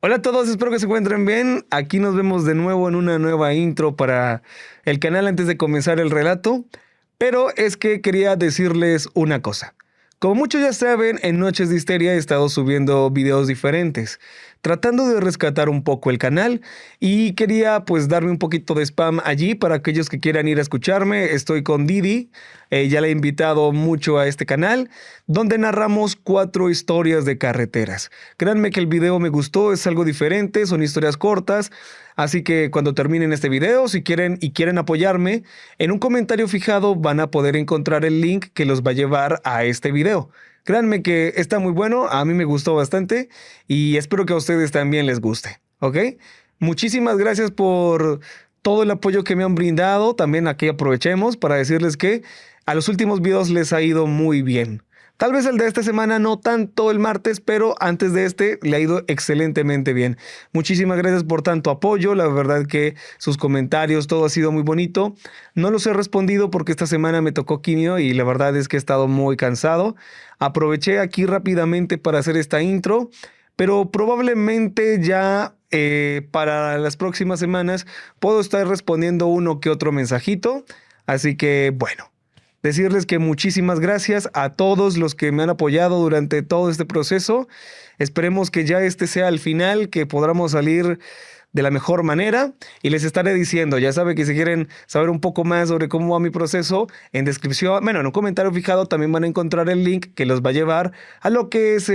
Hola a todos, espero que se encuentren bien. Aquí nos vemos de nuevo en una nueva intro para el canal antes de comenzar el relato. Pero es que quería decirles una cosa. Como muchos ya saben, en Noches de Histeria he estado subiendo videos diferentes, tratando de rescatar un poco el canal y quería pues darme un poquito de spam allí para aquellos que quieran ir a escucharme. Estoy con Didi, ya le he invitado mucho a este canal, donde narramos 4 historias de carreteras. Créanme que el video me gustó, es algo diferente, son historias cortas. Así que cuando terminen este video, si quieren apoyarme, en un comentario fijado van a poder encontrar el link que los va a llevar a este video. Créanme que está muy bueno, a mí me gustó bastante y espero que a ustedes también les guste, ¿ok? Muchísimas gracias por todo el apoyo que me han brindado. También aquí aprovechemos para decirles que a los últimos videos les ha ido muy bien. Tal vez el de esta semana no tanto el martes, pero antes de este le ha ido excelentemente bien. Muchísimas gracias por tanto apoyo. La verdad que sus comentarios, todo ha sido muy bonito. No los he respondido porque esta semana me tocó quimio y la verdad es que he estado muy cansado. Aproveché aquí rápidamente para hacer esta intro, pero probablemente ya para las próximas semanas puedo estar respondiendo uno que otro mensajito. Así que bueno. Decirles que muchísimas gracias a todos los que me han apoyado durante todo este proceso. Esperemos que ya este sea el final, que podamos salir de la mejor manera y les estaré diciendo, ya saben que si quieren saber un poco más sobre cómo va mi proceso, en descripción, bueno, en un comentario fijado también van a encontrar el link que los va a llevar a lo que es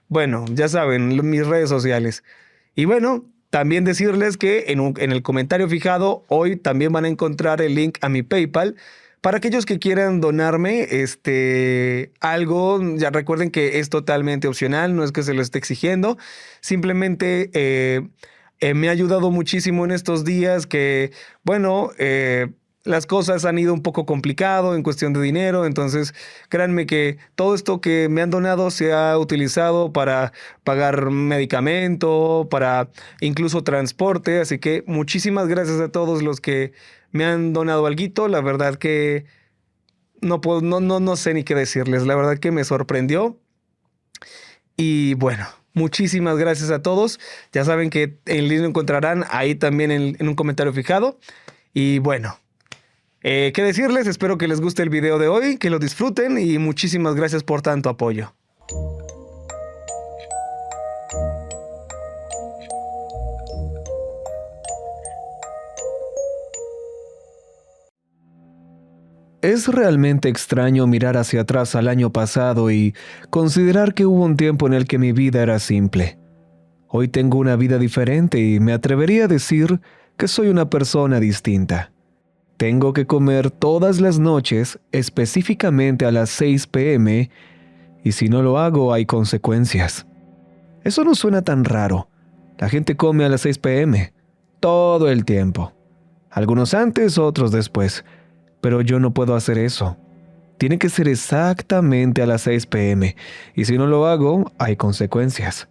bueno, ya saben, mis redes sociales. Y bueno, también decirles que en el comentario fijado hoy también van a encontrar el link a mi PayPal. Para aquellos que quieran donarme algo, ya recuerden que es totalmente opcional, no es que se lo esté exigiendo. Simplemente me ha ayudado muchísimo en estos días que, bueno, las cosas han ido un poco complicado en cuestión de dinero. Entonces, créanme que todo esto que me han donado se ha utilizado para pagar medicamento, para incluso transporte. Así que muchísimas gracias a todos los que me han donado alguito. La verdad que no sé ni qué decirles. La verdad que me sorprendió. Y bueno, muchísimas gracias a todos. Ya saben que el link lo encontrarán ahí también en un comentario fijado. Y bueno, qué decirles. Espero que les guste el video de hoy, que lo disfruten y muchísimas gracias por tanto apoyo. Es realmente extraño mirar hacia atrás al año pasado y considerar que hubo un tiempo en el que mi vida era simple. Hoy tengo una vida diferente y me atrevería a decir que soy una persona distinta. Tengo que comer todas las noches, específicamente a las 6 p.m., y si no lo hago hay consecuencias. Eso no suena tan raro. La gente come a las 6 p.m. todo el tiempo. Algunos antes, otros después. Pero yo no puedo hacer eso. Tiene que ser exactamente a las 6 p.m. y si no lo hago, hay consecuencias.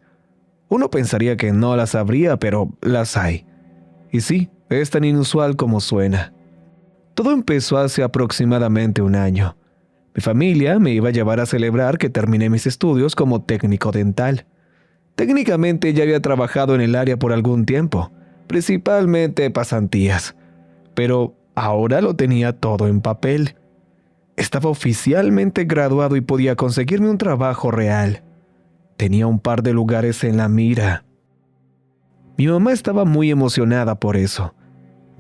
Uno pensaría que no las habría, pero las hay. Y sí, es tan inusual como suena. Todo empezó hace aproximadamente un año. Mi familia me iba a llevar a celebrar que terminé mis estudios como técnico dental. Técnicamente ya había trabajado en el área por algún tiempo, principalmente pasantías. Pero ahora lo tenía todo en papel. Estaba oficialmente graduado y podía conseguirme un trabajo real. Tenía un par de lugares en la mira. Mi mamá estaba muy emocionada por eso.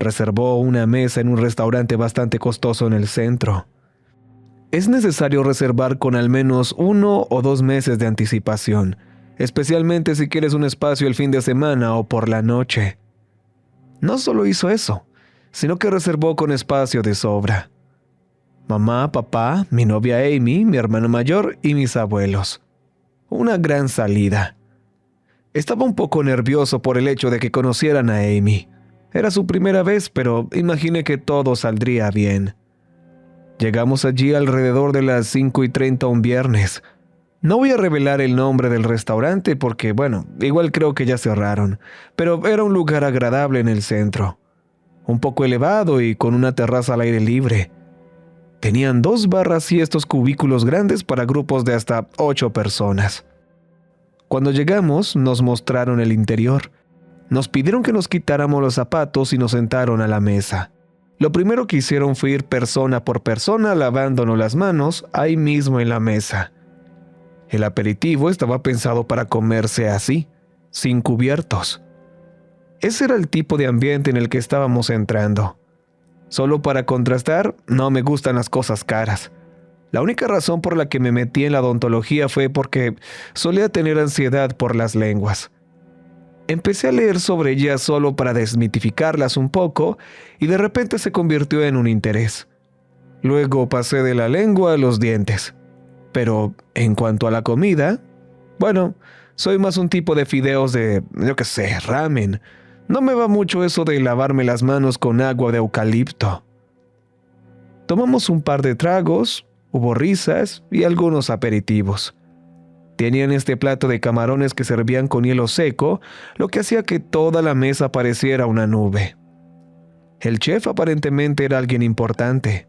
Reservó una mesa en un restaurante bastante costoso en el centro. Es necesario reservar con al menos 1 o 2 meses de anticipación, especialmente si quieres un espacio el fin de semana o por la noche. No solo hizo eso, sino que reservó con espacio de sobra. Mamá, papá, mi novia Amy, mi hermano mayor y mis abuelos. Una gran salida. Estaba un poco nervioso por el hecho de que conocieran a Amy. Era su primera vez, pero imaginé que todo saldría bien. Llegamos allí alrededor de las 5:30 un viernes. No voy a revelar el nombre del restaurante porque, bueno, igual creo que ya cerraron, pero era un lugar agradable en el centro. Un poco elevado y con una terraza al aire libre. Tenían 2 barras y estos cubículos grandes para grupos de hasta 8 personas. Cuando llegamos, nos mostraron el interior. Nos pidieron que nos quitáramos los zapatos y nos sentaron a la mesa. Lo primero que hicieron fue ir persona por persona lavándonos las manos ahí mismo en la mesa. El aperitivo estaba pensado para comerse así, sin cubiertos. Ese era el tipo de ambiente en el que estábamos entrando. Solo para contrastar, no me gustan las cosas caras. La única razón por la que me metí en la odontología fue porque solía tener ansiedad por las lenguas. Empecé a leer sobre ellas solo para desmitificarlas un poco y de repente se convirtió en un interés. Luego pasé de la lengua a los dientes. Pero en cuanto a la comida, bueno, soy más un tipo de fideos de, ramen. No me va mucho eso de lavarme las manos con agua de eucalipto. Tomamos un par de tragos, hubo risas y algunos aperitivos. Tenían este plato de camarones que servían con hielo seco, lo que hacía que toda la mesa pareciera una nube. El chef aparentemente era alguien importante.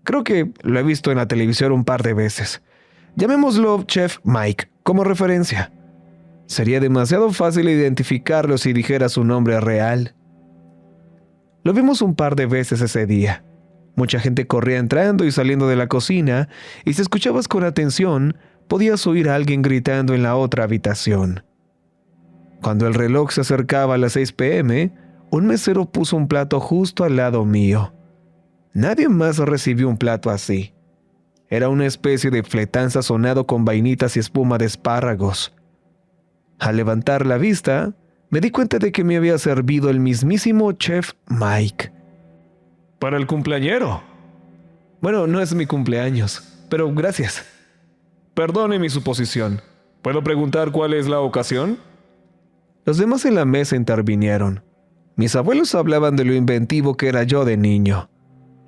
Creo que lo he visto en la televisión un par de veces. Llamémoslo Chef Mike, como referencia. Sería demasiado fácil identificarlo si dijera su nombre real. Lo vimos un par de veces ese día. Mucha gente corría entrando y saliendo de la cocina, y si escuchabas con atención, podías oír a alguien gritando en la otra habitación. Cuando el reloj se acercaba a las 6 p.m., un mesero puso un plato justo al lado mío. Nadie más recibió un plato así. Era una especie de fletán sazonado con vainitas y espuma de espárragos. Al levantar la vista, me di cuenta de que me había servido el mismísimo Chef Mike. Para el cumpleañero. Bueno, no es mi cumpleaños, pero gracias. Perdone mi suposición. ¿Puedo preguntar cuál es la ocasión? Los demás en la mesa intervinieron. Mis abuelos hablaban de lo inventivo que era yo de niño.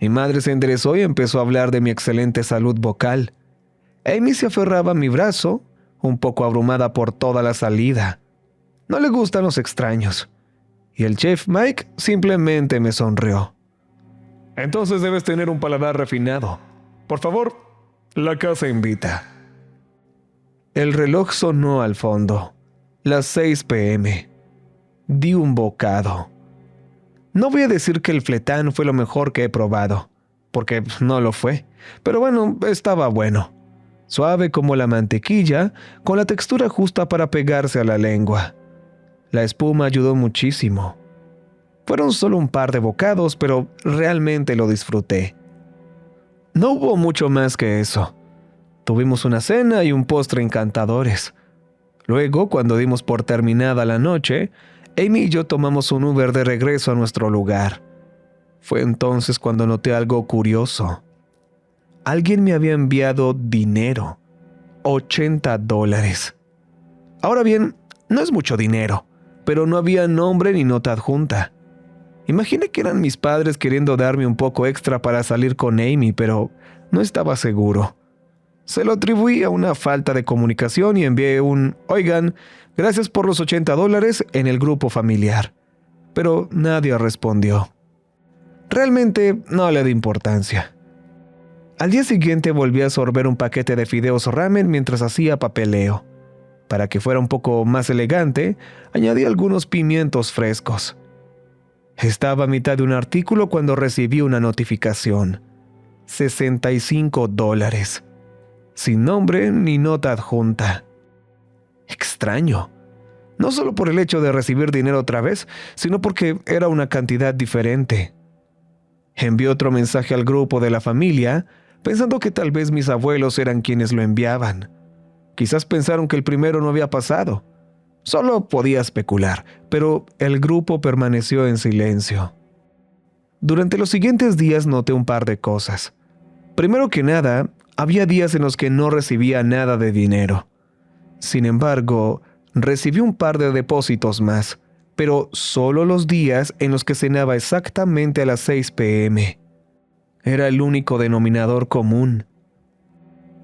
Mi madre se enderezó y empezó a hablar de mi excelente salud vocal. Amy se aferraba a mi brazo, un poco abrumada por toda la salida. No le gustan los extraños. Y el chef Mike simplemente me sonrió. Entonces debes tener un paladar refinado. Por favor, la casa invita. El reloj sonó al fondo. Las 6 p.m. Di un bocado. No voy a decir que el fletán fue lo mejor que he probado, porque no lo fue, pero bueno, estaba bueno. Suave como la mantequilla, con la textura justa para pegarse a la lengua. La espuma ayudó muchísimo. Fueron solo un par de bocados, pero realmente lo disfruté. No hubo mucho más que eso. Tuvimos una cena y un postre encantadores. Luego, cuando dimos por terminada la noche, Amy y yo tomamos un Uber de regreso a nuestro lugar. Fue entonces cuando noté algo curioso. Alguien me había enviado dinero. $80. Ahora bien, no es mucho dinero, pero no había nombre ni nota adjunta. Imaginé que eran mis padres queriendo darme un poco extra para salir con Amy, pero no estaba seguro. Se lo atribuí a una falta de comunicación y envié un «Oigan, gracias por los $80» en el grupo familiar. Pero nadie respondió. Realmente no le di importancia. Al día siguiente volví a sorber un paquete de fideos ramen mientras hacía papeleo. Para que fuera un poco más elegante, añadí algunos pimientos frescos. Estaba a mitad de un artículo cuando recibí una notificación. $65. Sin nombre ni nota adjunta. Extraño. No solo por el hecho de recibir dinero otra vez, sino porque era una cantidad diferente. Envié otro mensaje al grupo de la familia, pensando que tal vez mis abuelos eran quienes lo enviaban. Quizás pensaron que el primero no había pasado. Solo podía especular, pero el grupo permaneció en silencio. Durante los siguientes días noté un par de cosas. Primero que nada, había días en los que no recibía nada de dinero. Sin embargo, recibí un par de depósitos más, pero solo los días en los que cenaba exactamente a las 6 p.m. Era el único denominador común.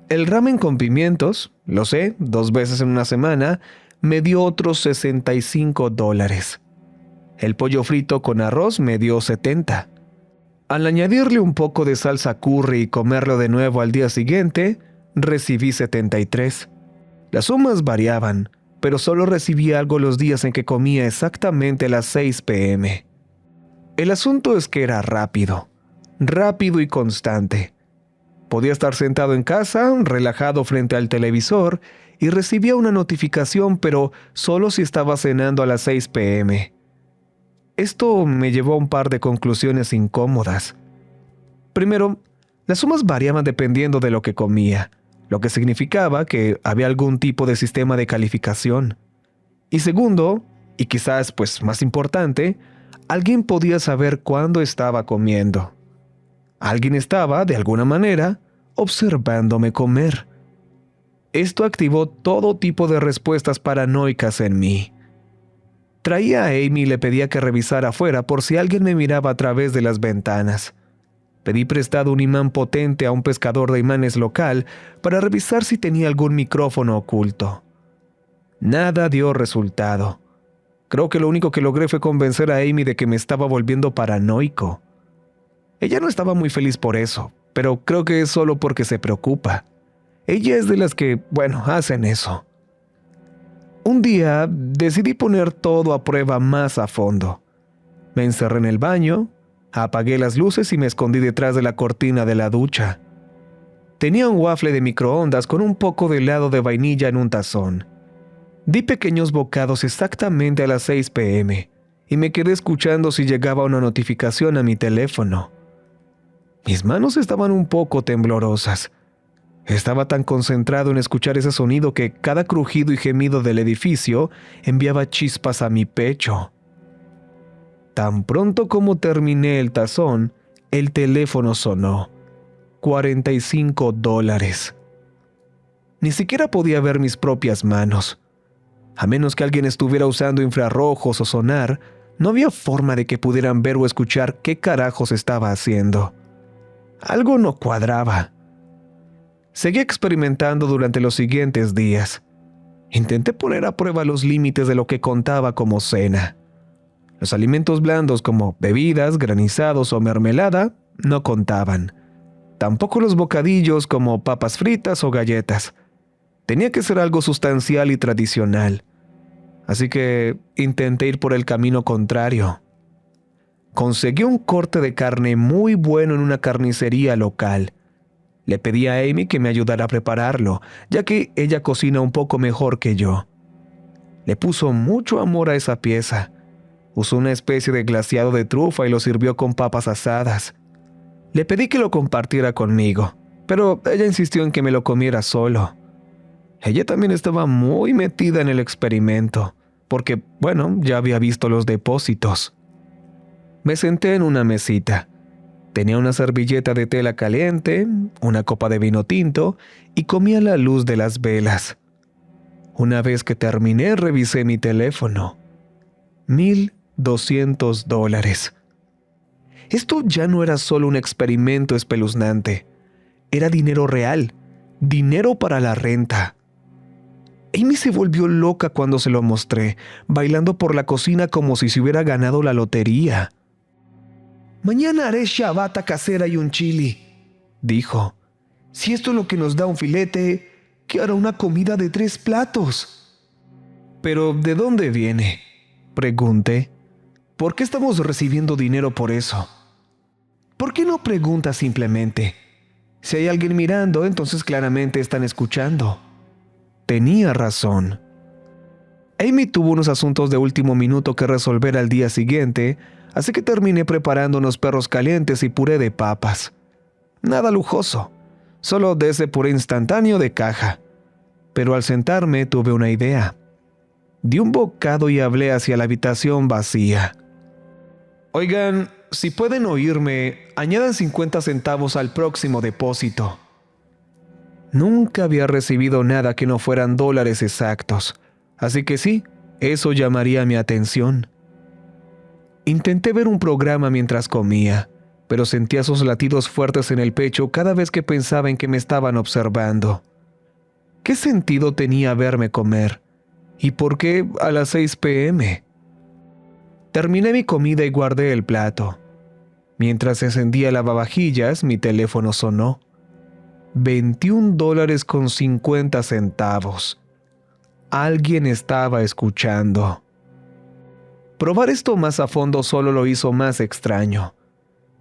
El ramen con pimientos, lo sé, 2 veces en una semana, me dio otros $65. El pollo frito con arroz me dio $70. Al añadirle un poco de salsa curry y comerlo de nuevo al día siguiente, recibí $73. Las sumas variaban, pero solo recibía algo los días en que comía exactamente a las 6 p.m. El asunto es que era rápido y constante. Podía estar sentado en casa, relajado frente al televisor, y recibía una notificación, pero solo si estaba cenando a las 6 p.m. Esto me llevó a un par de conclusiones incómodas. Primero, las sumas variaban dependiendo de lo que comía, lo que significaba que había algún tipo de sistema de calificación. Y segundo, y quizás más importante, alguien podía saber cuándo estaba comiendo. Alguien estaba, de alguna manera, observándome comer. Esto activó todo tipo de respuestas paranoicas en mí. Traía a Amy y le pedía que revisara afuera por si alguien me miraba a través de las ventanas. Pedí prestado un imán potente a un pescador de imanes local para revisar si tenía algún micrófono oculto. Nada dio resultado. Creo que lo único que logré fue convencer a Amy de que me estaba volviendo paranoico. Ella no estaba muy feliz por eso, pero creo que es solo porque se preocupa. Ella es de las que, hacen eso. Un día decidí poner todo a prueba más a fondo. Me encerré en el baño, apagué las luces y me escondí detrás de la cortina de la ducha. Tenía un waffle de microondas con un poco de helado de vainilla en un tazón. Di pequeños bocados exactamente a las 6 p.m. y me quedé escuchando si llegaba una notificación a mi teléfono. Mis manos estaban un poco temblorosas. Estaba tan concentrado en escuchar ese sonido que cada crujido y gemido del edificio enviaba chispas a mi pecho. Tan pronto como terminé el tazón, el teléfono sonó. $45. Ni siquiera podía ver mis propias manos. A menos que alguien estuviera usando infrarrojos o sonar, no había forma de que pudieran ver o escuchar qué carajos estaba haciendo. Algo no cuadraba. Seguí experimentando durante los siguientes días. Intenté poner a prueba los límites de lo que contaba como cena. Los alimentos blandos como bebidas, granizados o mermelada no contaban. Tampoco los bocadillos como papas fritas o galletas. Tenía que ser algo sustancial y tradicional. Así que intenté ir por el camino contrario. Conseguí un corte de carne muy bueno en una carnicería local. Le pedí a Amy que me ayudara a prepararlo, ya que ella cocina un poco mejor que yo. Le puso mucho amor a esa pieza. Usó una especie de glaseado de trufa y lo sirvió con papas asadas. Le pedí que lo compartiera conmigo, pero ella insistió en que me lo comiera solo. Ella también estaba muy metida en el experimento, porque, ya había visto los depósitos. Me senté en una mesita. Tenía una servilleta de tela caliente, una copa de vino tinto y comí a la luz de las velas. Una vez que terminé, revisé mi teléfono. $1,200. Esto ya no era solo un experimento espeluznante. Era dinero real, dinero para la renta. Amy se volvió loca cuando se lo mostré, bailando por la cocina como si se hubiera ganado la lotería. «Mañana haré ciabatta casera y un chili», dijo. «Si esto es lo que nos da un filete, ¿qué hará una comida de 3 platos?» «¿Pero de dónde viene?», pregunté. «¿Por qué estamos recibiendo dinero por eso?» «¿Por qué no preguntas simplemente? Si hay alguien mirando, entonces claramente están escuchando». Tenía razón. Amy tuvo unos asuntos de último minuto que resolver al día siguiente, así que terminé preparando unos perros calientes y puré de papas. Nada lujoso, solo de ese puré instantáneo de caja. Pero al sentarme tuve una idea. Di un bocado y hablé hacia la habitación vacía. «Oigan, si pueden oírme, añadan 50 centavos al próximo depósito». Nunca había recibido nada que no fueran dólares exactos, así que sí, eso llamaría mi atención. Intenté ver un programa mientras comía, pero sentía esos latidos fuertes en el pecho cada vez que pensaba en que me estaban observando. ¿Qué sentido tenía verme comer? ¿Y por qué a las 6 p.m.? Terminé mi comida y guardé el plato. Mientras encendía el lavavajillas, mi teléfono sonó. $21.50. alguien estaba escuchando. Probar esto más a fondo solo lo hizo más extraño.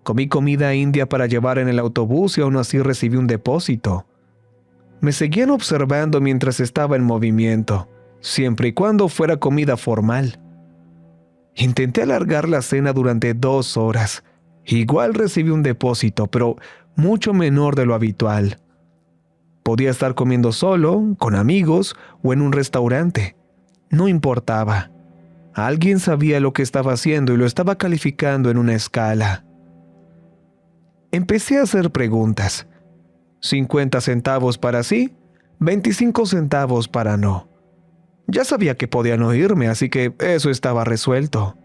Comí comida india para llevar en el autobús y aún así recibí un depósito. Me seguían observando mientras estaba en movimiento, siempre y cuando fuera comida formal. Intenté alargar la cena durante 2 horas. Igual recibí un depósito, pero mucho menor de lo habitual. Podía estar comiendo solo, con amigos o en un restaurante. No importaba. Alguien sabía lo que estaba haciendo y lo estaba calificando en una escala. Empecé a hacer preguntas. 50 centavos para sí, 25 centavos para no. Ya sabía que podían oírme, así que eso estaba resuelto.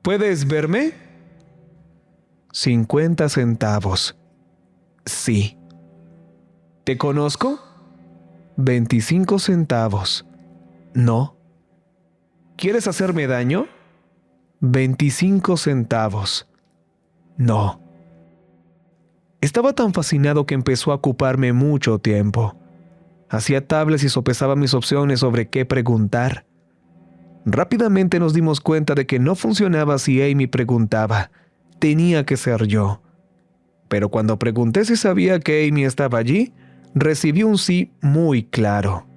¿Puedes verme? 50 centavos. Sí. ¿Te conozco? 25 centavos. No. ¿Quieres hacerme daño? 25 centavos. No. Estaba tan fascinado que empezó a ocuparme mucho tiempo. Hacía tablas y sopesaba mis opciones sobre qué preguntar. Rápidamente nos dimos cuenta de que no funcionaba si Amy preguntaba. Tenía que ser yo. Pero cuando pregunté si sabía que Amy estaba allí, recibí un sí muy claro.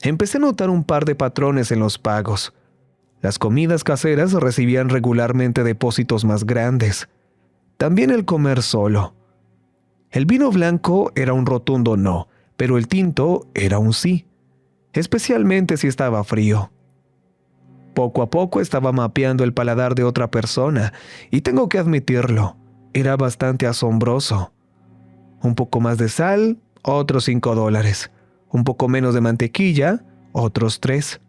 Empecé a notar un par de patrones en los pagos. Las comidas caseras recibían regularmente depósitos más grandes. También el comer solo. El vino blanco era un rotundo no, pero el tinto era un sí, especialmente si estaba frío. Poco a poco estaba mapeando el paladar de otra persona, y tengo que admitirlo, era bastante asombroso. Un poco más de sal, otros $5. Un poco menos de mantequilla, otros 3.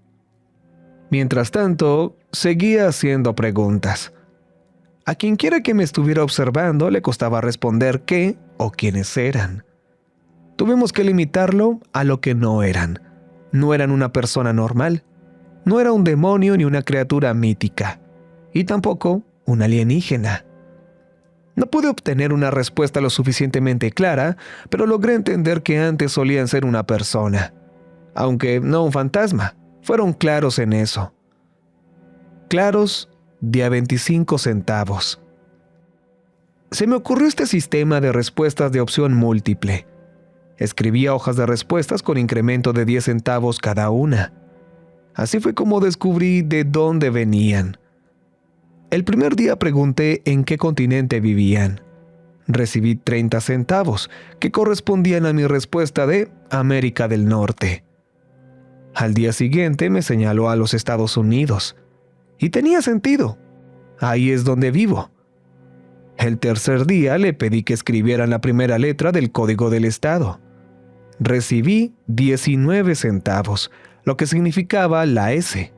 Mientras tanto, seguía haciendo preguntas. A quien quiera que me estuviera observando le costaba responder qué o quiénes eran. Tuvimos que limitarlo a lo que no eran. No eran una persona normal. No era un demonio ni una criatura mítica. Y tampoco un alienígena. No pude obtener una respuesta lo suficientemente clara, pero logré entender que antes solían ser una persona. Aunque no un fantasma, fueron claros en eso. Claros de a 25 centavos. Se me ocurrió este sistema de respuestas de opción múltiple. Escribía hojas de respuestas con incremento de 10 centavos cada una. Así fue como descubrí de dónde venían. El primer día pregunté en qué continente vivían. Recibí 30 centavos, que correspondían a mi respuesta de América del Norte. Al día siguiente me señaló a los Estados Unidos. Y tenía sentido. Ahí es donde vivo. El tercer día le pedí que escribieran la primera letra del código del estado. Recibí 19 centavos, lo que significaba la S.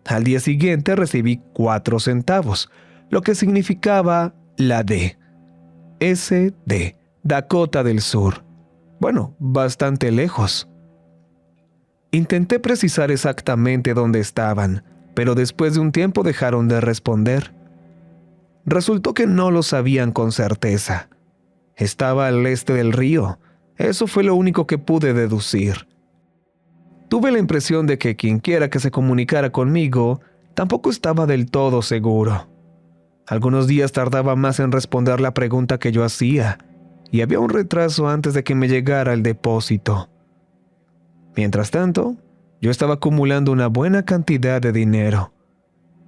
Al día siguiente recibí 4 centavos, lo que significaba la D. SD, Dakota del Sur. Bueno, bastante lejos. Intenté precisar exactamente dónde estaban, pero después de un tiempo dejaron de responder. Resultó que no lo sabían con certeza. Estaba al este del río. Eso fue lo único que pude deducir. Tuve la impresión de que quienquiera que se comunicara conmigo tampoco estaba del todo seguro. Algunos días tardaba más en responder la pregunta que yo hacía, y había un retraso antes de que me llegara el depósito. Mientras tanto, yo estaba acumulando una buena cantidad de dinero.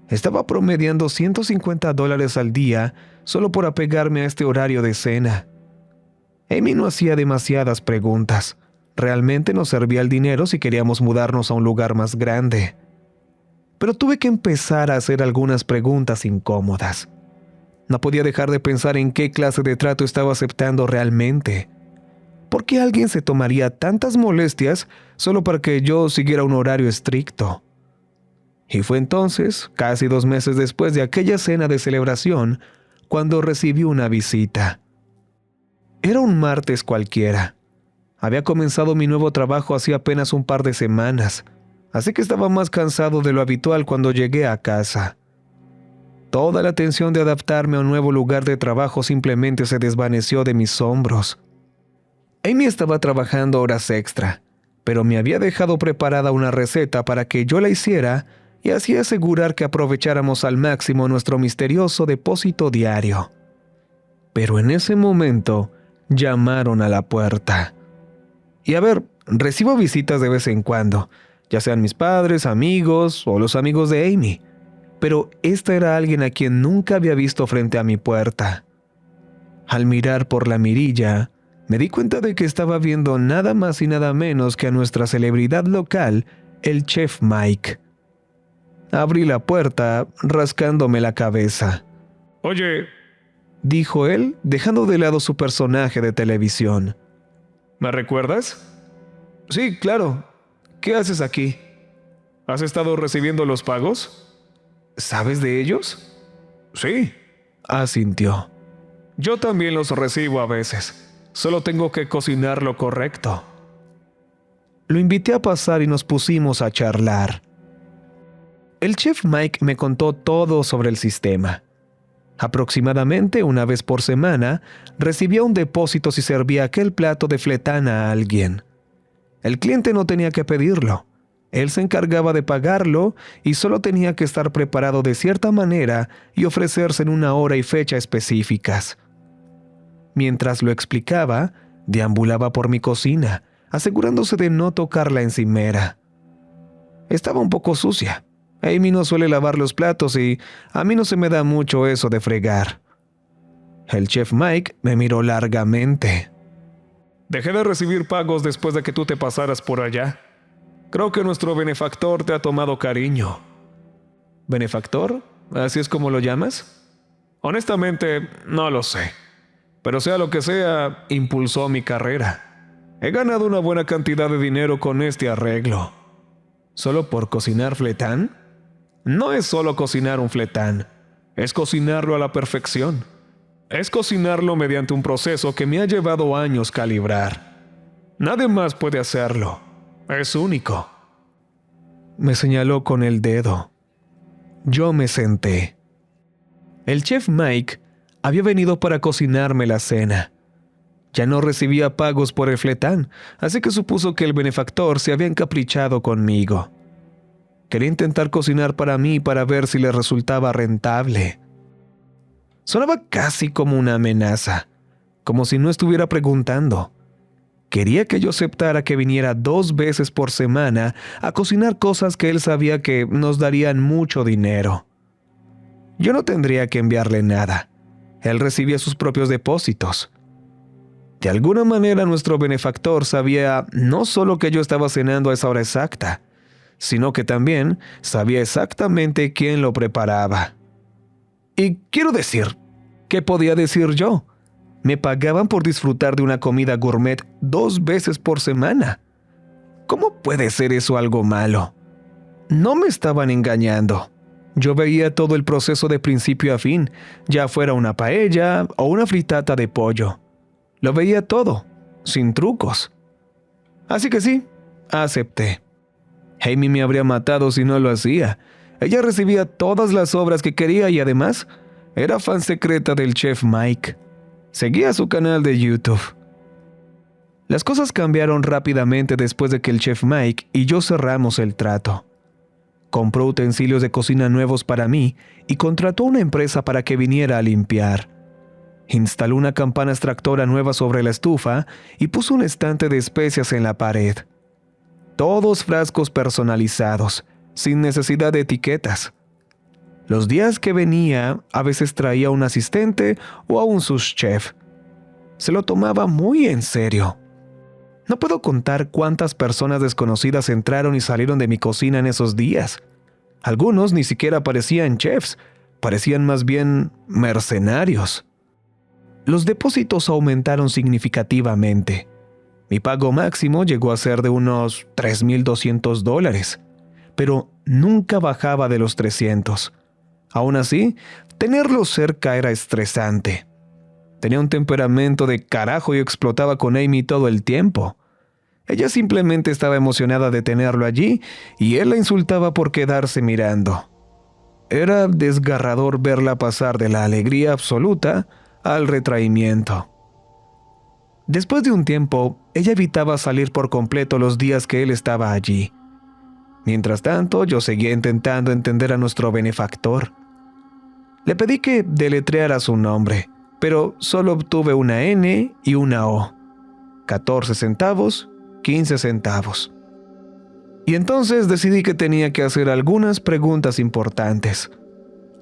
Estaba promediando $150 al día solo por apegarme a este horario de cena. Amy no hacía demasiadas preguntas. Realmente nos servía el dinero si queríamos mudarnos a un lugar más grande. Pero tuve que empezar a hacer algunas preguntas incómodas. No podía dejar de pensar en qué clase de trato estaba aceptando realmente. ¿Por qué alguien se tomaría tantas molestias solo para que yo siguiera un horario estricto? Y fue entonces, casi 2 meses después de aquella cena de celebración, cuando recibí una visita. Era un martes cualquiera. Había comenzado mi nuevo trabajo hacía apenas un par de semanas, así que estaba más cansado de lo habitual cuando llegué a casa. Toda la tensión de adaptarme a un nuevo lugar de trabajo simplemente se desvaneció de mis hombros. Amy estaba trabajando horas extra, pero me había dejado preparada una receta para que yo la hiciera y así asegurar que aprovecháramos al máximo nuestro misterioso depósito diario. Pero en ese momento llamaron a la puerta. Y a ver, recibo visitas de vez en cuando, ya sean mis padres, amigos o los amigos de Amy, pero esta era alguien a quien nunca había visto frente a mi puerta. Al mirar por la mirilla, me di cuenta de que estaba viendo nada más y nada menos que a nuestra celebridad local, el Chef Mike. Abrí la puerta, rascándome la cabeza. Oye, dijo él, dejando de lado su personaje de televisión. ¿me recuerdas? Sí, claro. ¿Qué haces aquí? ¿Has estado recibiendo los pagos? ¿Sabes de ellos? Sí. Asintió. Yo también los recibo a veces. Solo tengo que cocinar lo correcto. Lo invité a pasar y nos pusimos a charlar. El chef Mike me contó todo sobre el sistema. Aproximadamente una vez por semana, recibía un depósito si servía aquel plato de fletán a alguien. El cliente no tenía que pedirlo. Él se encargaba de pagarlo y solo tenía que estar preparado de cierta manera y ofrecerse en una hora y fecha específicas. Mientras lo explicaba, deambulaba por mi cocina, asegurándose de no tocar la encimera. Estaba un poco sucia. Amy no suele lavar los platos y a mí no se me da mucho eso de fregar. El chef Mike me miró largamente. Dejé de recibir pagos después de que tú te pasaras por allá. Creo que nuestro benefactor te ha tomado cariño. ¿Benefactor? ¿Así es como lo llamas? Honestamente, no lo sé. Pero sea lo que sea, impulsó mi carrera. He ganado una buena cantidad de dinero con este arreglo. ¿Solo por cocinar fletán? No es solo cocinar un fletán, es cocinarlo a la perfección. Es cocinarlo mediante un proceso que me ha llevado años calibrar. Nadie más puede hacerlo. Es único. Me señaló con el dedo. Yo me senté. El chef Mike había venido para cocinarme la cena. Ya no recibía pagos por el fletán, así que supuso que el benefactor se había encaprichado conmigo. Quería intentar cocinar para mí para ver si le resultaba rentable. Sonaba casi como una amenaza, como si no estuviera preguntando. Quería que yo aceptara que viniera 2 veces por semana a cocinar cosas que él sabía que nos darían mucho dinero. Yo no tendría que enviarle nada. Él recibía sus propios depósitos. De alguna manera nuestro benefactor sabía no solo que yo estaba cenando a esa hora exacta, sino que también sabía exactamente quién lo preparaba. Y quiero decir, ¿qué podía decir yo? Me pagaban por disfrutar de una comida gourmet 2 veces por semana. ¿Cómo puede ser eso algo malo? No me estaban engañando. Yo veía todo el proceso de principio a fin, ya fuera una paella o una fritata de pollo. Lo veía todo, sin trucos. Así que sí, acepté. Amy me habría matado si no lo hacía. Ella recibía todas las obras que quería y además era fan secreta del chef Mike. Seguía su canal de YouTube. Las cosas cambiaron rápidamente después de que el chef Mike y yo cerramos el trato. Compró utensilios de cocina nuevos para mí y contrató una empresa para que viniera a limpiar. Instaló una campana extractora nueva sobre la estufa y puso un estante de especias en la pared. Todos frascos personalizados, sin necesidad de etiquetas. Los días que venía, a veces traía un asistente o a un sous chef. Se lo tomaba muy en serio. No puedo contar cuántas personas desconocidas entraron y salieron de mi cocina en esos días. Algunos ni siquiera parecían chefs, parecían más bien mercenarios. Los depósitos aumentaron significativamente. Mi pago máximo llegó a ser de unos $3,200, pero nunca bajaba de los 300. Aún así, tenerlo cerca era estresante. Tenía un temperamento de carajo y explotaba con Amy todo el tiempo. Ella simplemente estaba emocionada de tenerlo allí y él la insultaba por quedarse mirando. Era desgarrador verla pasar de la alegría absoluta al retraimiento. Después de un tiempo, ella evitaba salir por completo los días que él estaba allí. Mientras tanto, yo seguía intentando entender a nuestro benefactor. Le pedí que deletreara su nombre, pero solo obtuve una N y una O. 14 centavos, 15 centavos. Y entonces decidí que tenía que hacer algunas preguntas importantes.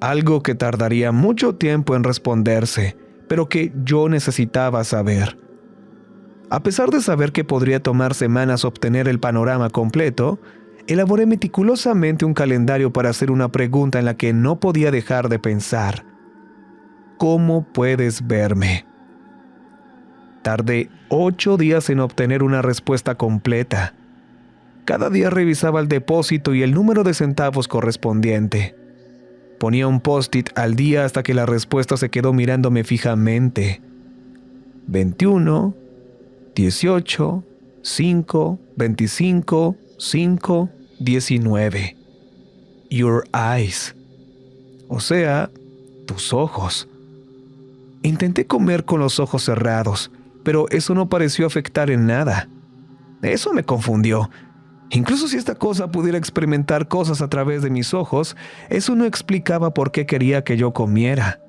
Algo que tardaría mucho tiempo en responderse, pero que yo necesitaba saber. A pesar de saber que podría tomar semanas obtener el panorama completo, elaboré meticulosamente un calendario para hacer una pregunta en la que no podía dejar de pensar. ¿Cómo puedes verme? Tardé 8 días en obtener una respuesta completa. Cada día revisaba el depósito y el número de centavos correspondiente. Ponía un post-it al día hasta que la respuesta se quedó mirándome fijamente. 21, 18, 5, 25, 5, 19. Your eyes. O sea, tus ojos. Intenté comer con los ojos cerrados, pero eso no pareció afectar en nada. Eso me confundió. Incluso si esta cosa pudiera experimentar cosas a través de mis ojos, eso no explicaba por qué quería que yo comiera.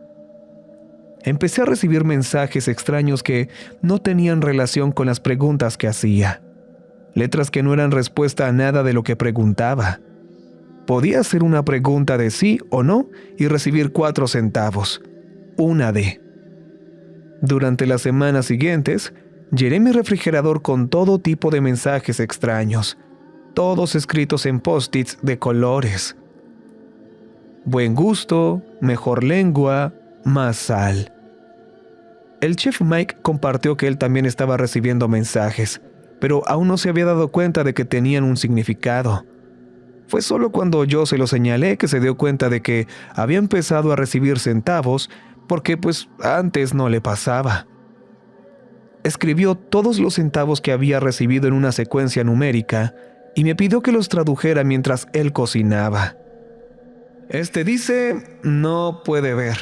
Empecé a recibir mensajes extraños que no tenían relación con las preguntas que hacía. Letras que no eran respuesta a nada de lo que preguntaba. Podía hacer una pregunta de sí o no y recibir 4 centavos. Una D. Durante las semanas siguientes, llené mi refrigerador con todo tipo de mensajes extraños, todos escritos en post-its de colores. Buen gusto, mejor lengua, más sal. El chef Mike compartió que él también estaba recibiendo mensajes, pero aún no se había dado cuenta de que tenían un significado. Fue solo cuando yo se lo señalé que se dio cuenta de que había empezado a recibir centavos, porque pues antes no le pasaba. Escribió todos los centavos que había recibido en una secuencia numérica y me pidió que los tradujera mientras él cocinaba. Este dice, no puede ver,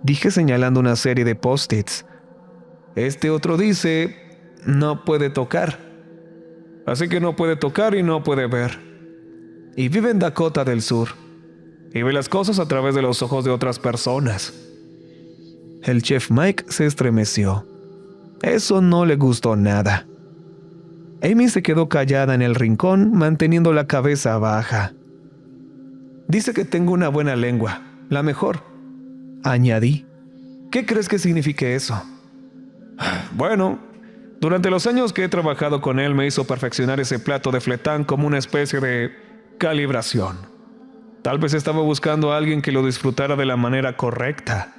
dije señalando una serie de post-its. Este otro dice, no puede tocar. Así que no puede tocar y no puede ver. Y vive en Dakota del Sur. Y ve las cosas a través de los ojos de otras personas. El chef Mike se estremeció. Eso no le gustó nada. Amy se quedó callada en el rincón, manteniendo la cabeza baja. Dice que tengo una buena lengua, la mejor, añadí. ¿Qué crees que signifique eso? Bueno, durante los años que he trabajado con él me hizo perfeccionar ese plato de fletán como una especie de calibración. Tal vez estaba buscando a alguien que lo disfrutara de la manera correcta.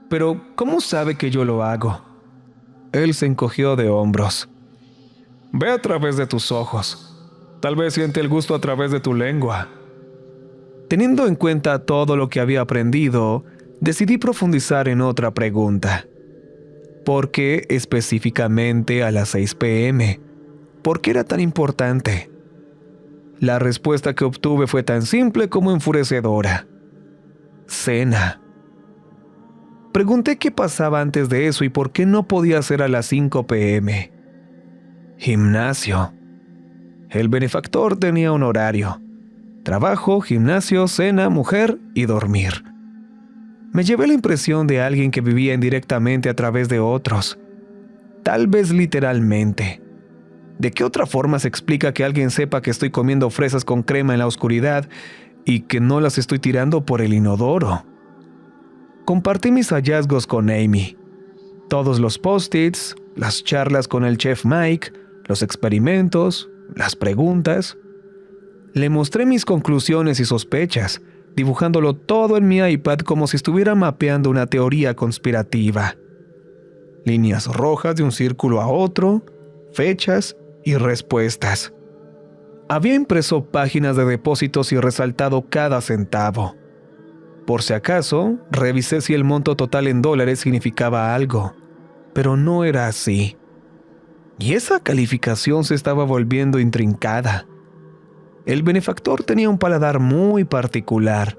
Pero, ¿cómo sabe que yo lo hago? Él se encogió de hombros. Ve a través de tus ojos. Tal vez siente el gusto a través de tu lengua. Teniendo en cuenta todo lo que había aprendido, decidí profundizar en otra pregunta. ¿Por qué específicamente a las 6 p.m.? ¿Por qué era tan importante? La respuesta que obtuve fue tan simple como enfurecedora. Cena. Pregunté qué pasaba antes de eso y por qué no podía ser a las 5 p.m. Gimnasio. El benefactor tenía un horario. Trabajo, gimnasio, cena, mujer y dormir. Me llevé la impresión de alguien que vivía indirectamente a través de otros. Tal vez literalmente. ¿De qué otra forma se explica que alguien sepa que estoy comiendo fresas con crema en la oscuridad y que no las estoy tirando por el inodoro? Compartí mis hallazgos con Amy. Todos los post-its, las charlas con el chef Mike, los experimentos, las preguntas. Le mostré mis conclusiones y sospechas, dibujándolo todo en mi iPad como si estuviera mapeando una teoría conspirativa. Líneas rojas de un círculo a otro, fechas y respuestas. Había impreso páginas de depósitos y resaltado cada centavo. Por si acaso, revisé si el monto total en dólares significaba algo, pero no era así. Y esa calificación se estaba volviendo intrincada. El benefactor tenía un paladar muy particular.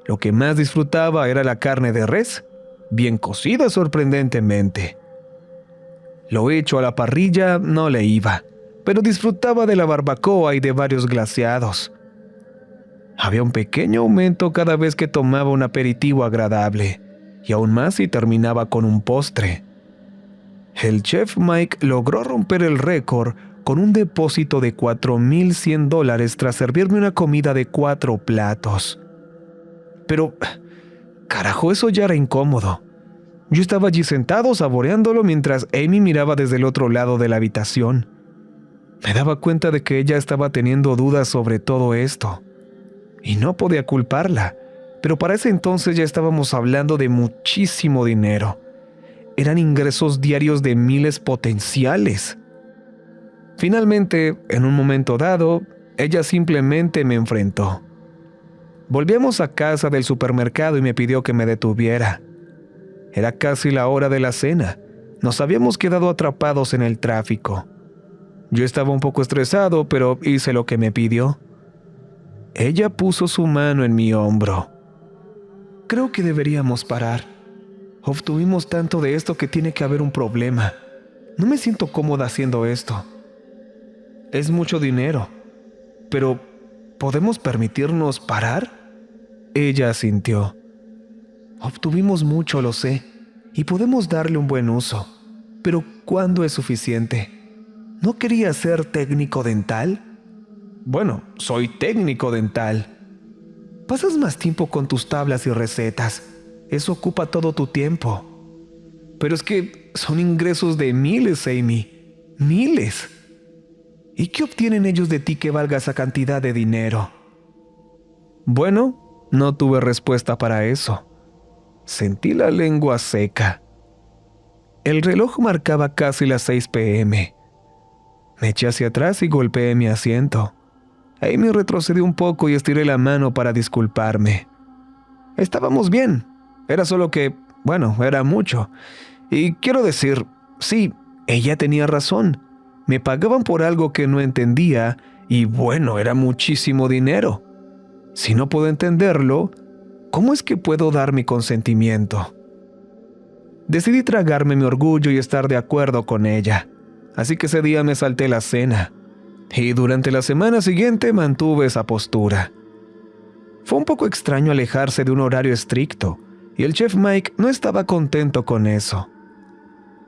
Lo que más disfrutaba era la carne de res, bien cocida sorprendentemente. Lo hecho a la parrilla no le iba, pero disfrutaba de la barbacoa y de varios glaseados. Había un pequeño aumento cada vez que tomaba un aperitivo agradable, y aún más si terminaba con un postre. El chef Mike logró romper el récord con un depósito de $4,100 tras servirme una comida de 4 platos. Pero, carajo, eso ya era incómodo. Yo estaba allí sentado saboreándolo mientras Amy miraba desde el otro lado de la habitación. Me daba cuenta de que ella estaba teniendo dudas sobre todo esto. Y no podía culparla, pero para ese entonces ya estábamos hablando de muchísimo dinero. Eran ingresos diarios de miles potenciales. Finalmente, en un momento dado, ella simplemente me enfrentó. Volvíamos a casa del supermercado y me pidió que me detuviera. Era casi la hora de la cena. Nos habíamos quedado atrapados en el tráfico. Yo estaba un poco estresado, pero hice lo que me pidió. Ella puso su mano en mi hombro. Creo que deberíamos parar. Obtuvimos tanto de esto que tiene que haber un problema. No me siento cómoda haciendo esto. Es mucho dinero, pero ¿podemos permitirnos parar? Ella asintió. Obtuvimos mucho, lo sé, y podemos darle un buen uso, pero ¿cuándo es suficiente? ¿No quería ser técnico dental? Bueno, soy técnico dental. Pasas más tiempo con tus tablas y recetas. Eso ocupa todo tu tiempo. Pero es que son ingresos de miles, Amy. Miles. ¿Y qué obtienen ellos de ti que valga esa cantidad de dinero? Bueno, no tuve respuesta para eso. Sentí la lengua seca. El reloj marcaba casi las 6 p.m. Me eché hacia atrás y golpeé mi asiento. Amy retrocedió un poco y estiré la mano para disculparme. Estábamos bien. Era solo que, bueno, era mucho. Y quiero decir, sí, ella tenía razón. Me pagaban por algo que no entendía y, bueno, era muchísimo dinero. Si no puedo entenderlo, ¿cómo es que puedo dar mi consentimiento? Decidí tragarme mi orgullo y estar de acuerdo con ella. Así que ese día me salté la cena. Y durante la semana siguiente mantuve esa postura. Fue un poco extraño alejarse de un horario estricto, y el chef Mike no estaba contento con eso.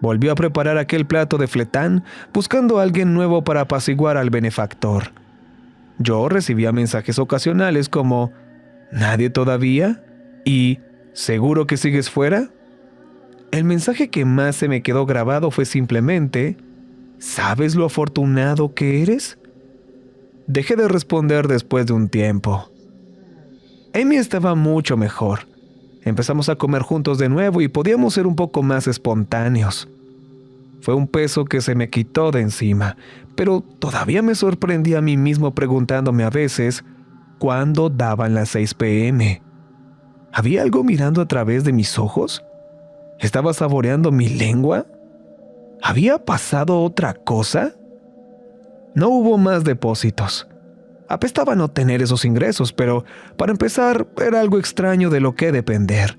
Volvió a preparar aquel plato de fletán, buscando a alguien nuevo para apaciguar al benefactor. Yo recibía mensajes ocasionales como ¿nadie todavía? Y ¿seguro que sigues fuera? El mensaje que más se me quedó grabado fue simplemente ¿sabes lo afortunado que eres? Dejé de responder después de un tiempo. Amy estaba mucho mejor. Empezamos a comer juntos de nuevo y podíamos ser un poco más espontáneos. Fue un peso que se me quitó de encima, pero todavía me sorprendía a mí mismo preguntándome a veces cuándo daban las 6 p.m. ¿Había algo mirando a través de mis ojos? ¿Estaba saboreando mi lengua? ¿Había pasado otra cosa? No hubo más depósitos. Apestaba no tener esos ingresos, pero para empezar era algo extraño de lo que depender.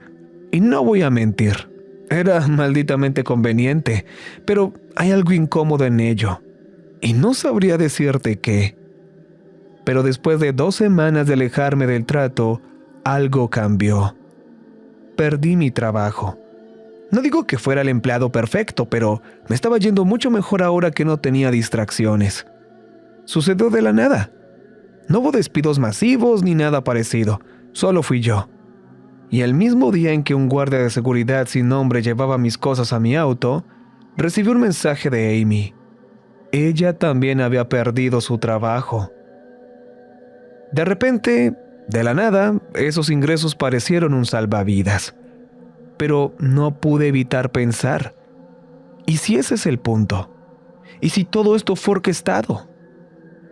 Y no voy a mentir, era malditamente conveniente, pero hay algo incómodo en ello. Y no sabría decirte qué. Pero después de 2 semanas de alejarme del trato, algo cambió. Perdí mi trabajo. No digo que fuera el empleado perfecto, pero me estaba yendo mucho mejor ahora que no tenía distracciones. Sucedió de la nada. No hubo despidos masivos ni nada parecido, solo fui yo. Y el mismo día en que un guardia de seguridad sin nombre llevaba mis cosas a mi auto, recibí un mensaje de Amy. Ella también había perdido su trabajo. De repente, de la nada, esos ingresos parecieron un salvavidas. Pero no pude evitar pensar, ¿y si ese es el punto? ¿Y si todo esto fue orquestado?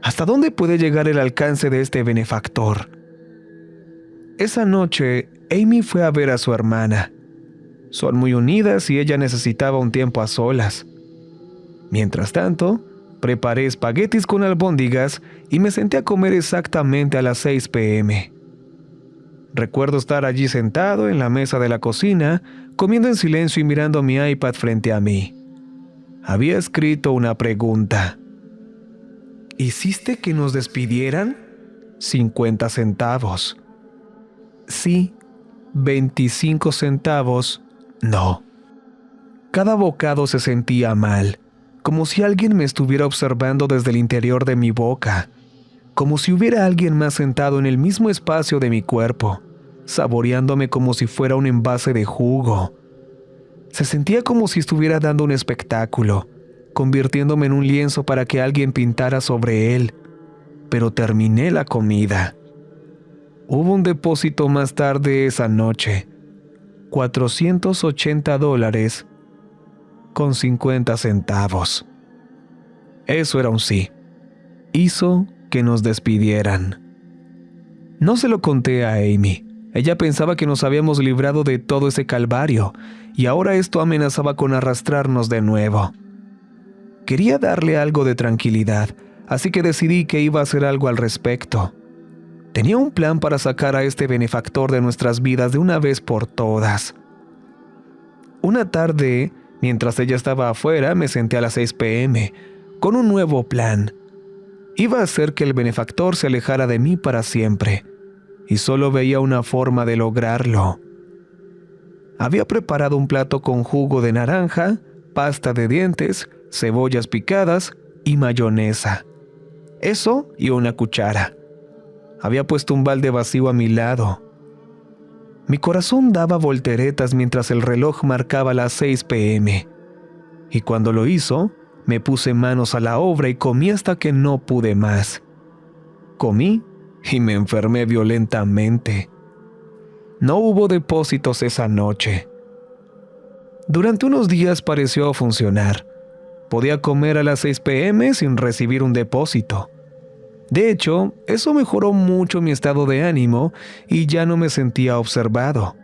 ¿Hasta dónde puede llegar el alcance de este benefactor? Esa noche, Amy fue a ver a su hermana. Son muy unidas y ella necesitaba un tiempo a solas. Mientras tanto, preparé espaguetis con albóndigas y me senté a comer exactamente a las 6 p.m. Recuerdo estar allí sentado en la mesa de la cocina, comiendo en silencio y mirando mi iPad frente a mí. Había escrito una pregunta. ¿Hiciste que nos despidieran? 50 centavos. Sí. 25 centavos. No. Cada bocado se sentía mal, como si alguien me estuviera observando desde el interior de mi boca, como si hubiera alguien más sentado en el mismo espacio de mi cuerpo, saboreándome como si fuera un envase de jugo. Se sentía como si estuviera dando un espectáculo, convirtiéndome en un lienzo para que alguien pintara sobre él. Pero terminé la comida. Hubo un depósito más tarde esa noche. $480 con 50 centavos. Eso era un sí. Hizo que nos despidieran. No se lo conté a Amy. Ella pensaba que nos habíamos librado de todo ese calvario, y ahora esto amenazaba con arrastrarnos de nuevo. Quería darle algo de tranquilidad, así que decidí que iba a hacer algo al respecto. Tenía un plan para sacar a este benefactor de nuestras vidas de una vez por todas. Una tarde, mientras ella estaba afuera, me senté a las 6 p.m. con un nuevo plan. Iba a hacer que el benefactor se alejara de mí para siempre, y solo veía una forma de lograrlo. Había preparado un plato con jugo de naranja, pasta de dientes, cebollas picadas y mayonesa. Eso y una cuchara. Había puesto un balde vacío a mi lado. Mi corazón daba volteretas mientras el reloj marcaba las 6 p.m. Y cuando lo hizo, me puse manos a la obra y comí hasta que no pude más. Comí y me enfermé violentamente. No hubo depósitos esa noche. Durante unos días pareció funcionar. Podía comer a las 6 p.m. sin recibir un depósito. De hecho, eso mejoró mucho mi estado de ánimo y ya no me sentía observado.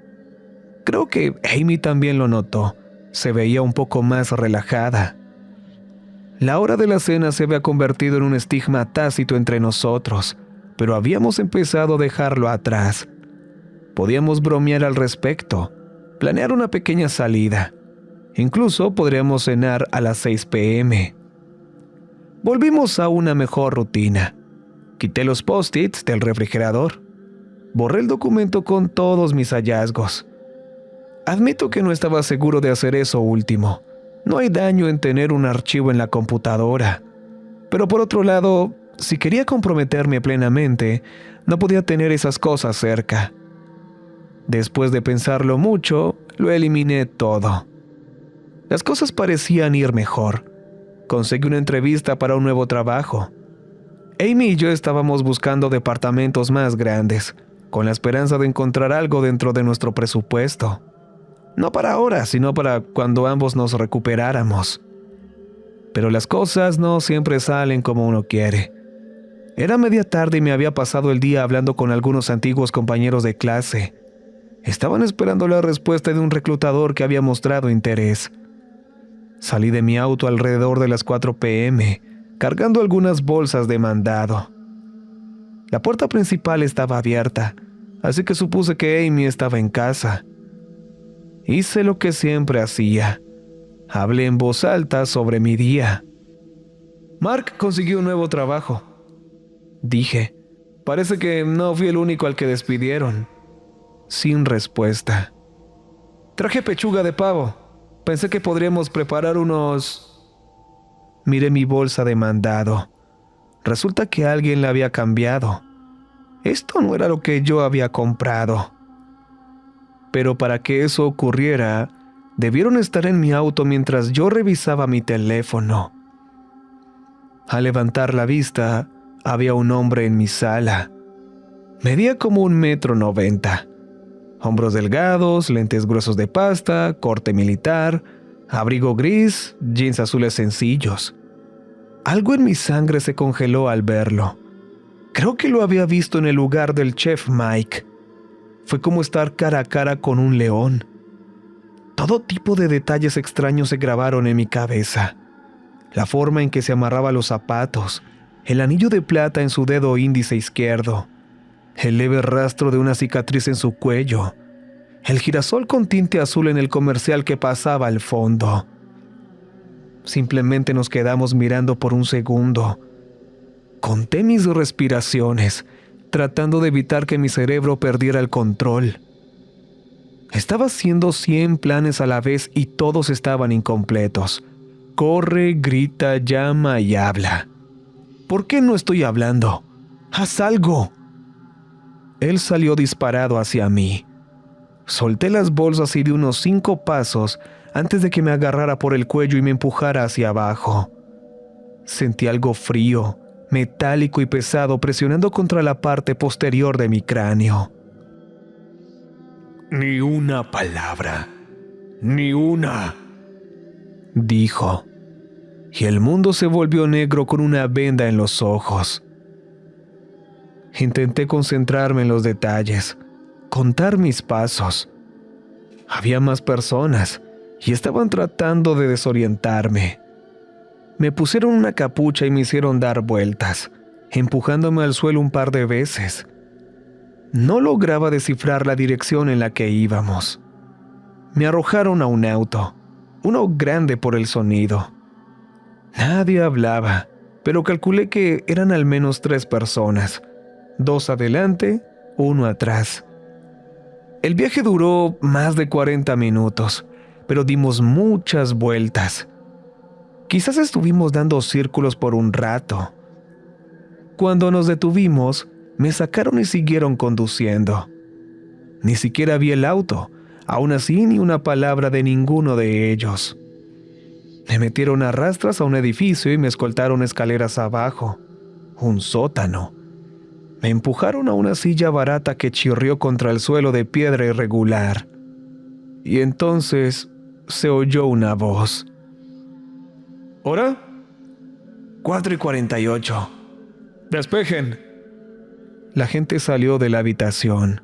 Creo que Amy también lo notó. Se veía un poco más relajada. La hora de la cena se había convertido en un estigma tácito entre nosotros, pero habíamos empezado a dejarlo atrás. Podíamos bromear al respecto, planear una pequeña salida. Incluso podríamos cenar a las 6 p.m. Volvimos a una mejor rutina. Quité los post-its del refrigerador. Borré el documento con todos mis hallazgos. Admito que no estaba seguro de hacer eso último. No hay daño en tener un archivo en la computadora. Pero por otro lado, si quería comprometerme plenamente, no podía tener esas cosas cerca. Después de pensarlo mucho, lo eliminé todo. Las cosas parecían ir mejor. Conseguí una entrevista para un nuevo trabajo. Amy y yo estábamos buscando departamentos más grandes, con la esperanza de encontrar algo dentro de nuestro presupuesto. No para ahora, sino para cuando ambos nos recuperáramos. Pero las cosas no siempre salen como uno quiere. Era media tarde y me había pasado el día hablando con algunos antiguos compañeros de clase. Estaban esperando la respuesta de un reclutador que había mostrado interés. Salí de mi auto alrededor de las 4 p.m., cargando algunas bolsas de mandado. La puerta principal estaba abierta, así que supuse que Amy estaba en casa. Hice lo que siempre hacía. Hablé en voz alta sobre mi día. Mark consiguió un nuevo trabajo, dije. Parece que no fui el único al que despidieron. Sin respuesta. Traje pechuga de pavo. Pensé que podríamos preparar unos... Miré mi bolsa de mandado. Resulta que alguien la había cambiado. Esto no era lo que yo había comprado. Pero para que eso ocurriera, debieron estar en mi auto mientras yo revisaba mi teléfono. Al levantar la vista, había un hombre en mi sala. Medía como 1,90 m. Hombros delgados, lentes gruesos de pasta, corte militar, abrigo gris, jeans azules sencillos. Algo en mi sangre se congeló al verlo. Creo que lo había visto en el lugar del chef Mike. Fue como estar cara a cara con un león. Todo tipo de detalles extraños se grabaron en mi cabeza. La forma en que se amarraba los zapatos, el anillo de plata en su dedo índice izquierdo, el leve rastro de una cicatriz en su cuello, el girasol con tinte azul en el comercial que pasaba al fondo. Simplemente nos quedamos mirando por un segundo. Conté mis respiraciones, tratando de evitar que mi cerebro perdiera el control. Estaba haciendo 100 planes a la vez y todos estaban incompletos. Corre, grita, llama y habla. ¿Por qué no estoy hablando? ¡Haz algo! Él salió disparado hacia mí. Solté las bolsas y di unos 5 pasos antes de que me agarrara por el cuello y me empujara hacia abajo. Sentí algo frío, metálico y pesado presionando contra la parte posterior de mi cráneo. Ni una palabra. Ni una. Dijo. Y el mundo se volvió negro con una venda en los ojos. Intenté concentrarme en los detalles, contar mis pasos. Había más personas y estaban tratando de desorientarme. Me pusieron una capucha y me hicieron dar vueltas, empujándome al suelo un par de veces. No lograba descifrar la dirección en la que íbamos. Me arrojaron a un auto, uno grande por el sonido. Nadie hablaba, pero calculé que eran al menos 3 personas, 2 adelante, 1 atrás. El viaje duró más de 40 minutos, pero dimos muchas vueltas. Quizás estuvimos dando círculos por un rato. Cuando nos detuvimos, me sacaron y siguieron conduciendo. Ni siquiera vi el auto, aún así ni una palabra de ninguno de ellos. Me metieron a rastras a un edificio y me escoltaron escaleras abajo, un sótano. Me empujaron a una silla barata que chirrió contra el suelo de piedra irregular. Y entonces se oyó una voz. ¿Hora? 4:48. Despejen. La gente salió de la habitación.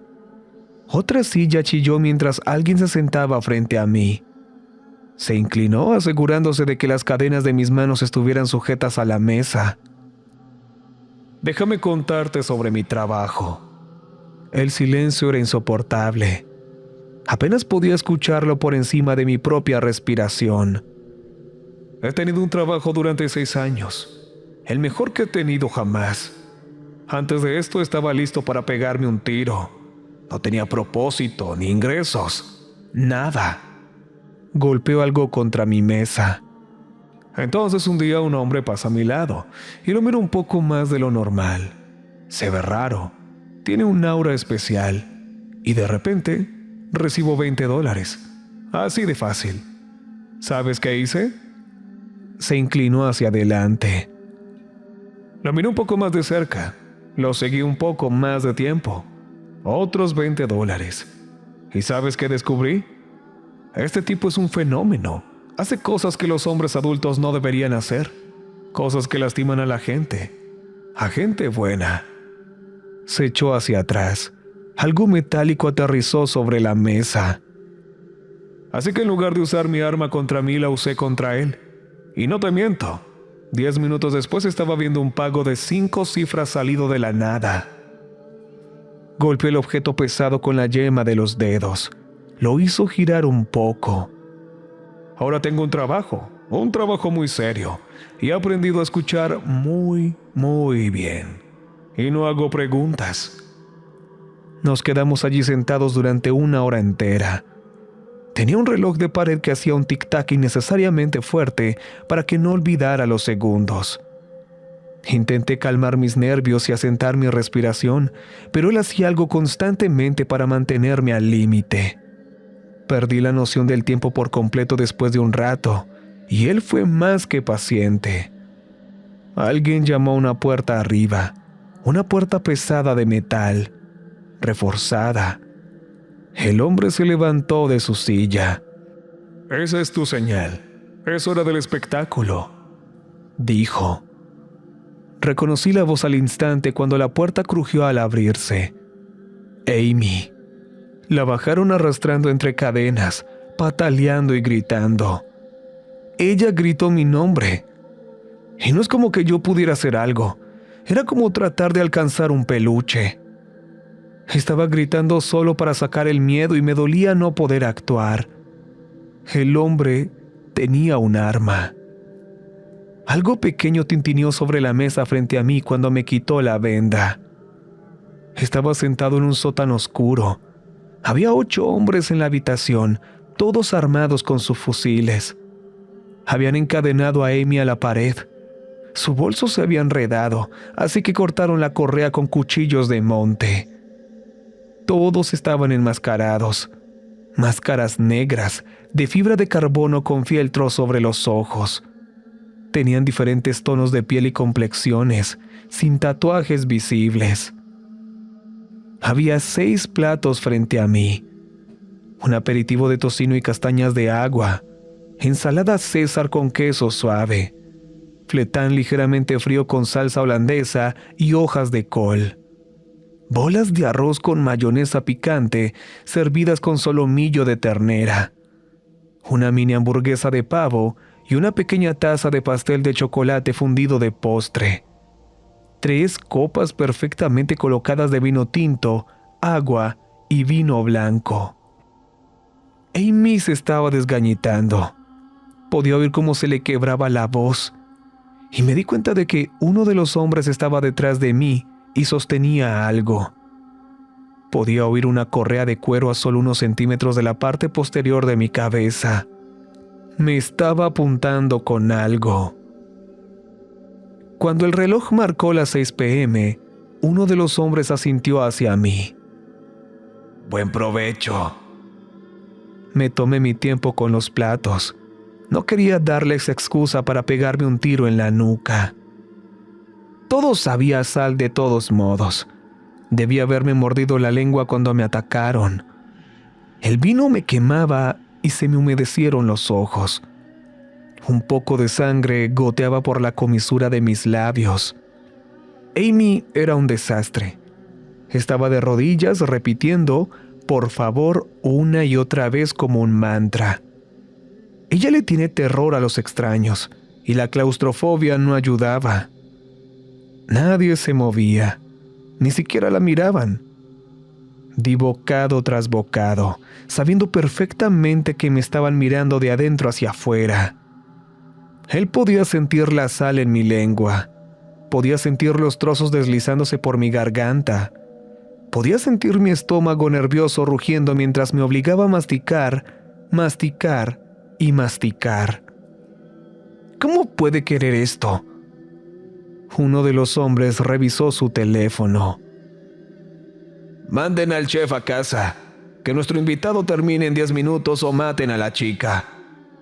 Otra silla chilló mientras alguien se sentaba frente a mí. Se inclinó asegurándose de que las cadenas de mis manos estuvieran sujetas a la mesa. Déjame contarte sobre mi trabajo. El silencio era insoportable. Apenas podía escucharlo por encima de mi propia respiración. He tenido un trabajo durante 6 años, el mejor que he tenido jamás. Antes de esto estaba listo para pegarme un tiro. No tenía propósito ni ingresos. Nada. Golpeó algo contra mi mesa. Entonces un día un hombre pasa a mi lado y lo miro un poco más de lo normal. Se ve raro, tiene un aura especial y de repente recibo $20. Así de fácil. ¿Sabes qué hice? Se inclinó hacia adelante. Lo miré un poco más de cerca. Lo seguí un poco más de tiempo. Otros $20. ¿Y sabes qué descubrí? Este tipo es un fenómeno. Hace cosas que los hombres adultos no deberían hacer. Cosas que lastiman a la gente. A gente buena. Se echó hacia atrás. Algo metálico aterrizó sobre la mesa. Así que en lugar de usar mi arma contra mí, la usé contra él. Y no te miento. 10 minutos después estaba viendo un pago de 5 cifras salido de la nada. Golpeó el objeto pesado con la yema de los dedos. Lo hizo girar un poco. Ahora tengo un trabajo muy serio, y he aprendido a escuchar muy bien. Y no hago preguntas. Nos quedamos allí sentados durante 1 hora entera. Tenía un reloj de pared que hacía un tic-tac innecesariamente fuerte para que no olvidara los segundos. Intenté calmar mis nervios y asentar mi respiración, pero él hacía algo constantemente para mantenerme al límite. Perdí la noción del tiempo por completo después de un rato, y él fue más que paciente. Alguien llamó a una puerta arriba, una puerta pesada de metal, reforzada. El hombre se levantó de su silla. «Esa es tu señal. Es hora del espectáculo», dijo. Reconocí la voz al instante cuando la puerta crujió al abrirse. Amy. La bajaron arrastrando entre cadenas, pataleando y gritando. Ella gritó mi nombre. Y no es como que yo pudiera hacer algo. Era como tratar de alcanzar un peluche. Estaba gritando solo para sacar el miedo y me dolía no poder actuar. El hombre tenía un arma. Algo pequeño tintineó sobre la mesa frente a mí cuando me quitó la venda. Estaba sentado en un sótano oscuro. Había 8 hombres en la habitación, todos armados con sus fusiles. Habían encadenado a Amy a la pared. Su bolso se había enredado, así que cortaron la correa con cuchillos de monte. Todos estaban enmascarados. Máscaras negras, de fibra de carbono con fieltro sobre los ojos. Tenían diferentes tonos de piel y complexiones, sin tatuajes visibles. Había 6 platos frente a mí. Un aperitivo de tocino y castañas de agua, ensalada César con queso suave, fletán ligeramente frío con salsa holandesa y hojas de col, bolas de arroz con mayonesa picante servidas con solomillo de ternera, una mini hamburguesa de pavo y una pequeña taza de pastel de chocolate fundido de postre. 3 copas perfectamente colocadas de vino tinto, agua y vino blanco. Amy se estaba desgañitando. Podía oír cómo se le quebraba la voz, y me di cuenta de que uno de los hombres estaba detrás de mí y sostenía algo. Podía oír una correa de cuero a solo unos centímetros de la parte posterior de mi cabeza. Me estaba apuntando con algo. Cuando el reloj marcó las 6 p.m., uno de los hombres asintió hacia mí. «Buen provecho». Me tomé mi tiempo con los platos. No quería darles excusa para pegarme un tiro en la nuca. Todo sabía a sal de todos modos. Debía haberme mordido la lengua cuando me atacaron. El vino me quemaba y se me humedecieron los ojos. Un poco de sangre goteaba por la comisura de mis labios. Amy era un desastre. Estaba de rodillas repitiendo «por favor» una y otra vez como un mantra. Ella le tiene terror a los extraños, y la claustrofobia no ayudaba. Nadie se movía, ni siquiera la miraban. Di bocado tras bocado, sabiendo perfectamente que me estaban mirando de adentro hacia afuera. Él podía sentir la sal en mi lengua, podía sentir los trozos deslizándose por mi garganta, podía sentir mi estómago nervioso rugiendo mientras me obligaba a masticar, masticar y masticar. ¿Cómo puede querer esto? Uno de los hombres revisó su teléfono. «Manden al chef a casa. Que nuestro invitado termine en 10 minutos o maten a la chica.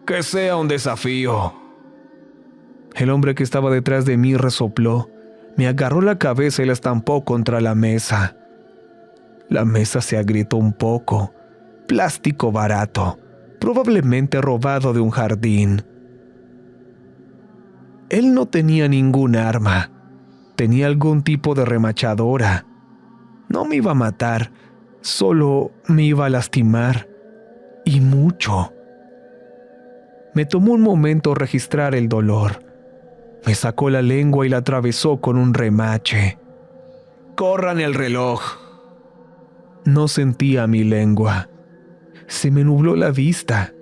Que sea un desafío». El hombre que estaba detrás de mí resopló, me agarró la cabeza y la estampó contra la mesa. La mesa se agrietó un poco. Plástico barato, probablemente robado de un jardín. Él no tenía ningún arma. Tenía algún tipo de remachadora. No me iba a matar, solo me iba a lastimar. Y mucho. Me tomó un momento registrar el dolor. Me sacó la lengua y la atravesó con un remache. «¡Corran el reloj!». No sentía mi lengua. Se me nubló la vista.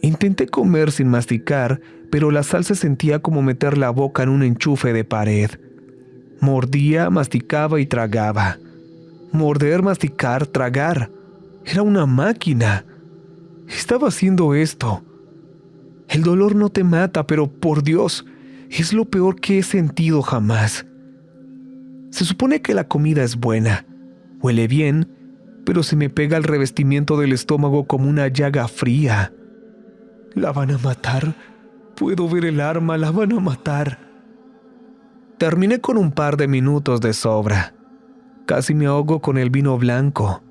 Intenté comer sin masticar, pero la sal se sentía como meter la boca en un enchufe de pared. Mordía, masticaba y tragaba. Morder, masticar, tragar. Era una máquina. Estaba haciendo esto. El dolor no te mata, pero por Dios, es lo peor que he sentido jamás. Se supone que la comida es buena, huele bien, pero se me pega el revestimiento del estómago como una llaga fría. ¿La van a matar? Puedo ver el arma, la van a matar. Terminé con un par de minutos de sobra. Casi me ahogo con el vino blanco.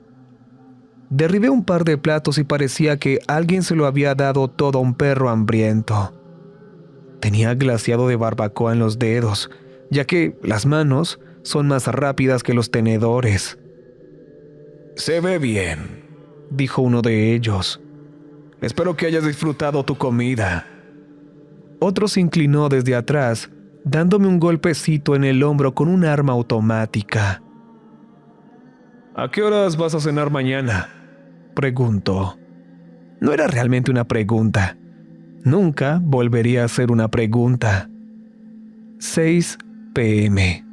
Derribé un par de platos y parecía que alguien se lo había dado todo a un perro hambriento. Tenía glaseado de barbacoa en los dedos, ya que las manos son más rápidas que los tenedores. «Se ve bien», dijo uno de ellos. «Espero que hayas disfrutado tu comida». Otro se inclinó desde atrás, dándome un golpecito en el hombro con un arma automática. «¿A qué horas vas a cenar mañana?», preguntó. No era realmente una pregunta. Nunca volvería a ser una pregunta. 6 p.m.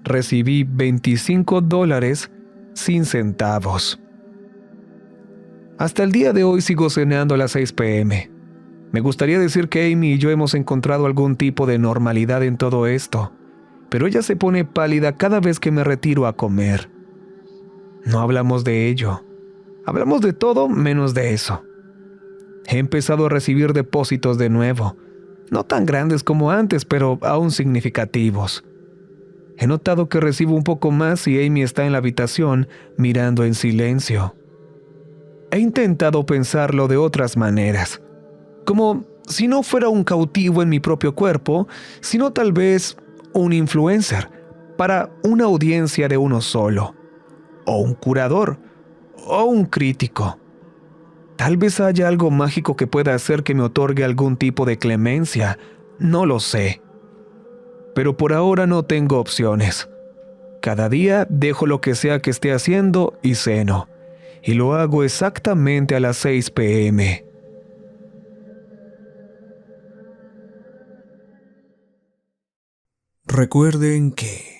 Recibí $25 sin centavos. Hasta el día de hoy sigo cenando a las 6 p.m. Me gustaría decir que Amy y yo hemos encontrado algún tipo de normalidad en todo esto, pero ella se pone pálida cada vez que me retiro a comer. No hablamos de ello. Hablamos de todo menos de eso. He empezado a recibir depósitos de nuevo, no tan grandes como antes, pero aún significativos. He notado que recibo un poco más y Amy está en la habitación mirando en silencio. He intentado pensarlo de otras maneras, como si no fuera un cautivo en mi propio cuerpo, sino tal vez un influencer para una audiencia de uno solo, o un curador, o un crítico. Tal vez haya algo mágico que pueda hacer que me otorgue algún tipo de clemencia, no lo sé. Pero por ahora no tengo opciones. Cada día dejo lo que sea que esté haciendo y ceno, y lo hago exactamente a las 6 p.m. Recuerden que